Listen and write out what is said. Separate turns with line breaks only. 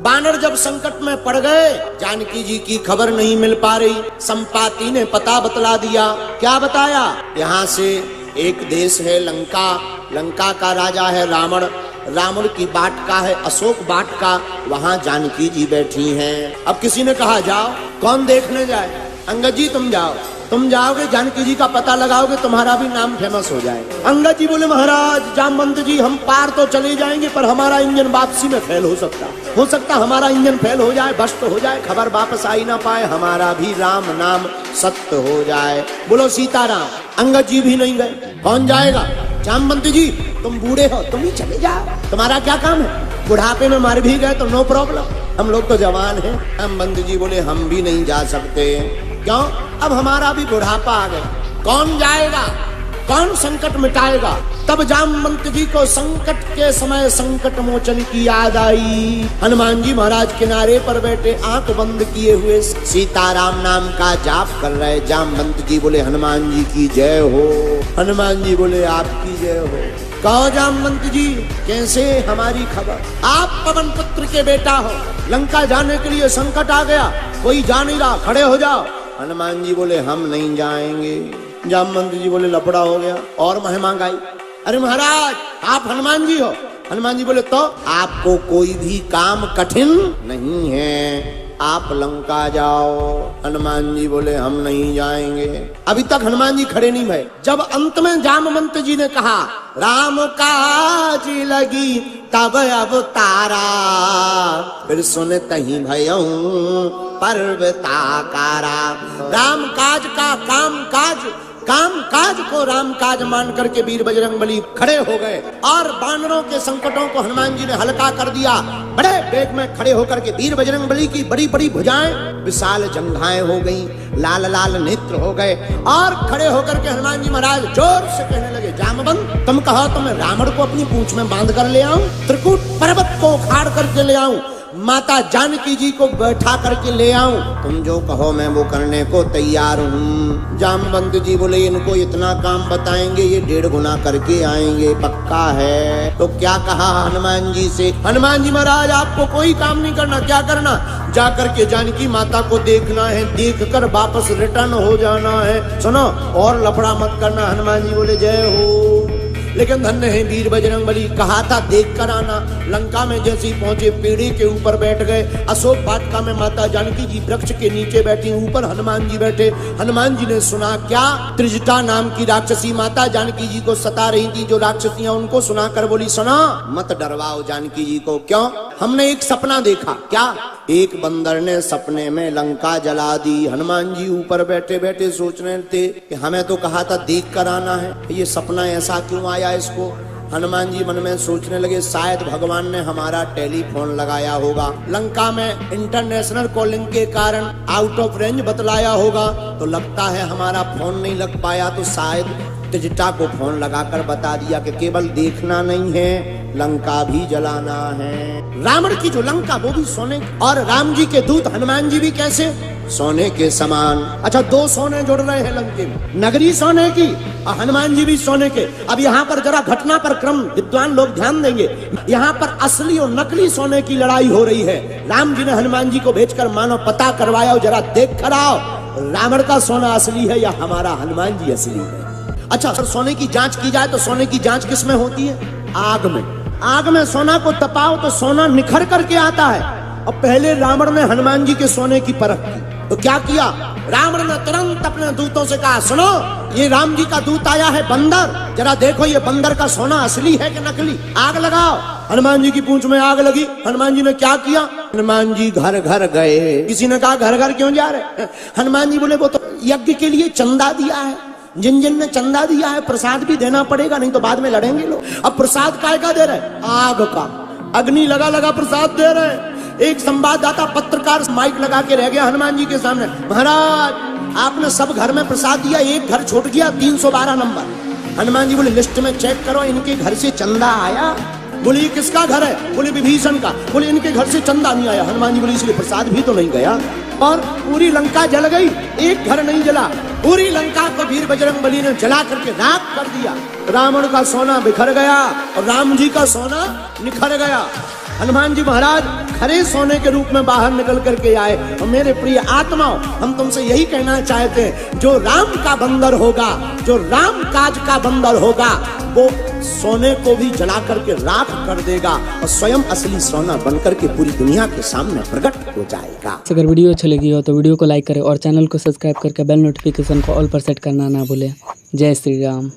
बानर जब संकट में पड़ गए, जानकी जी की खबर नहीं मिल पा रही, संपाति ने पता बतला दिया। क्या बताया? यहाँ से एक देश है लंका, लंका का राजा है रावण, रावण की वाटिका है अशोक वाटिका, वहाँ जानकी जी बैठी हैं। अब किसी ने कहा जाओ, कौन देखने जाए? अंगद जी तुम जाओ, तुम जाओगे जानकी जी का पता लगाओगे, तुम्हारा भी नाम फेमस हो जाएगा। अंगद जी बोले महाराज जामवंत जी हम पार तो चले जाएंगे पर हमारा इंजन वापसी में फेल हो सकता हमारा इंजन फेल हो जाए, भ्रष्ट हो जाए, खबर वापस आई ना पाए, हमारा भी राम नाम सत्य हो जाए। बोलो सीताराम। अंगद जी भी नहीं गए। कौन जाएगा? जामवंत जी तुम बूढ़े हो, तुम ही चले जाओ, तुम्हारा क्या काम है? बुढ़ापे में मर भी गए तो नो प्रॉब्लम, हम लोग तो जवान हैं। जामवंत जी बोले हम भी नहीं जा सकते। क्यों? अब हमारा भी बुढ़ापा आ गया। कौन जाएगा? कौन संकट मिटाएगा? तब जामवंत जी को संकट के समय संकट मोचन की याद आई। हनुमान जी महाराज किनारे पर बैठे आंख बंद किए हुए सीताराम नाम का जाप कर रहे। जामवंत जी बोले हनुमान जी की जय हो। हनुमान जी बोले आपकी जय हो। कहो जामवंत जी कैसे हमारी खबर? आप पवन पुत्र के बेटा हो, लंका जाने के लिए संकट आ गया, कोई जा नहीं रहा, खड़े हो जाओ। हनुमान जी बोले हम नहीं जाएंगे। जामवंत जी बोले लफड़ा हो गया और महिमा गाई। अरे महाराज आप हनुमान जी हो। हनुमान जी बोले तो आपको कोई भी काम कठिन नहीं है, आप लंका जाओ। हनुमान जी बोले हम नहीं जाएंगे। अभी तक हनुमान जी खड़े नहीं भये। जब अंत में जामवंत जी ने कहा राम काज लगी तब अवतारा, फिर सुन तही भयऊं पर्वताकारा। राम काज का काम काज को राम काज मान करके वीर बजरंगबली खड़े हो गए और बानरों के संकटों को हनुमान जी ने हल्का कर दिया। बड़े वेग में खड़े होकर के वीर बजरंगबली की बड़ी बड़ी भुजाएं, विशाल जंघाएं हो गई, लाल लाल नेत्र हो गए और खड़े होकर के हनुमान जी महाराज जोर से कहने लगे जामवंत तुम कहो तो मैं रावण को अपनी पूंछ में बांध कर ले आऊं, त्रिकूट पर्वत को उखाड़ करके ले आऊं, माता जानकी जी को बैठा करके ले आऊं, तुम जो कहो मैं वो करने को तैयार हूँ। जामवंत जी बोले इनको इतना काम बताएंगे ये 1.5 गुना करके आएंगे, पक्का है। तो क्या कहा हनुमान जी से? हनुमान जी महाराज आपको कोई काम नहीं करना। क्या करना? जाकर के जानकी माता को देखना है, देख कर वापस रिटर्न हो जाना है। सुनो और लफड़ा मत करना। हनुमान जी बोले जय हो। लेकिन धन्य है वीर बजरंगबली, कहा था देख कर आना। लंका में जैसे ही पहुंचे पेड़ी के ऊपर बैठ गए। अशोक वाटिका में माता जानकी जी वृक्ष के नीचे बैठी, ऊपर हनुमान जी बैठे। हनुमान जी ने सुना क्या? त्रिजटा नाम की राक्षसी माता जानकी जी को सता रही थी, जो राक्षसियां उनको सुनाकर बोली सुना मत डरवाओ जानकी जी को। क्यों? हमने एक सपना देखा। क्या? एक बंदर ने सपने में लंका जला दी। हनुमान जी ऊपर बैठे बैठे सोच रहे थे कि हमें तो कहा था देख कर आना है, ये सपना ऐसा क्यों आया इसको? हनुमान जी मन में सोचने लगे शायद भगवान ने हमारा टेलीफोन लगाया होगा, लंका में इंटरनेशनल कॉलिंग के कारण आउट ऑफ रेंज बतलाया होगा, तो लगता है हमारा फोन नहीं लग पाया, तो शायद त्रिजटा को फोन लगाकर बता दिया कि केवल देखना नहीं है लंका भी जलाना है। रावण की जो लंका वो भी सोने, और राम जी के दूत हनुमान जी भी कैसे? सोने के समान। अच्छा 2 सोने जुड़ रहे हैं लंके में, नगरी सोने की और हनुमान जी भी सोने के। अब यहाँ पर जरा घटना पर क्रम विद्वान लोग ध्यान देंगे। यहाँ पर असली और नकली सोने की लड़ाई हो रही है। राम जी ने हनुमान जी को भेजकर मानो पता करवाया और जरा देख कर आओ रावण का सोना असली है या हमारा हनुमान जी असली है। अच्छा सर सोने की जांच की जाए तो सोने की जांच किस में होती है? आग में। आग में सोना को तपाओ तो सोना निखर करके आता है। और पहले रावण ने हनुमान जी के सोने की परख की, तो क्या किया? रावण ने तुरंत अपने दूतों से कहा सुनो ये राम जी का दूत आया है बंदर, जरा देखो ये बंदर का सोना असली है कि नकली, आग लगाओ। हनुमान जी की पूंछ में आग लगी। हनुमान जी ने क्या किया? हनुमान जी घर घर गए। किसी ने कहा घर घर क्यों जा रहे? हनुमान जी बोले वो तो यज्ञ के लिए चंदा दिया है, जिन जिन ने चंदा दिया है प्रसाद भी देना पड़ेगा, नहीं तो बाद में लड़ेंगे लोग। अब प्रसाद काय का दे रहे? आग का। अग्नि लगा लगा प्रसाद दे रहे। एक संवाददाता पत्रकार माइक लगा के रह गया हनुमान जी के सामने, महाराज आपने सब घर में प्रसाद दिया, एक घर छूट गया 312 नंबर। हनुमान जी बोले लिस्ट में चेक करो इनके घर से चंदा आया। बोले ये किसका घर है? बोले विभीषण का। बोले इनके घर से चंदा नहीं आया। हनुमान जी बोले इसलिए प्रसाद भी तो नहीं गया। और पूरी लंका जल गई, एक घर नहीं जला। पूरी लंका को वीर बजरंगबली ने जला करके राख कर दिया। रावण का सोना बिखर गया और राम जी का सोना निखर गया। हनुमान जी महाराज खरे सोने के रूप में बाहर निकल करके आए। और मेरे प्रिय आत्माओं, हम तुमसे यही कहना चाहते हैं, जो राम का बंदर होगा, जो राम काज का बंदर होगा, वो सोने को भी जला करके राख कर देगा और स्वयं असली सोना बनकर के पूरी दुनिया के सामने प्रकट हो जाएगा।
अगर वीडियो अच्छी लगी हो तो वीडियो को लाइक करें और चैनल को सब्सक्राइब करके बेल नोटिफिकेशन को ऑल पर सेट करना ना भूलें। जय श्री राम।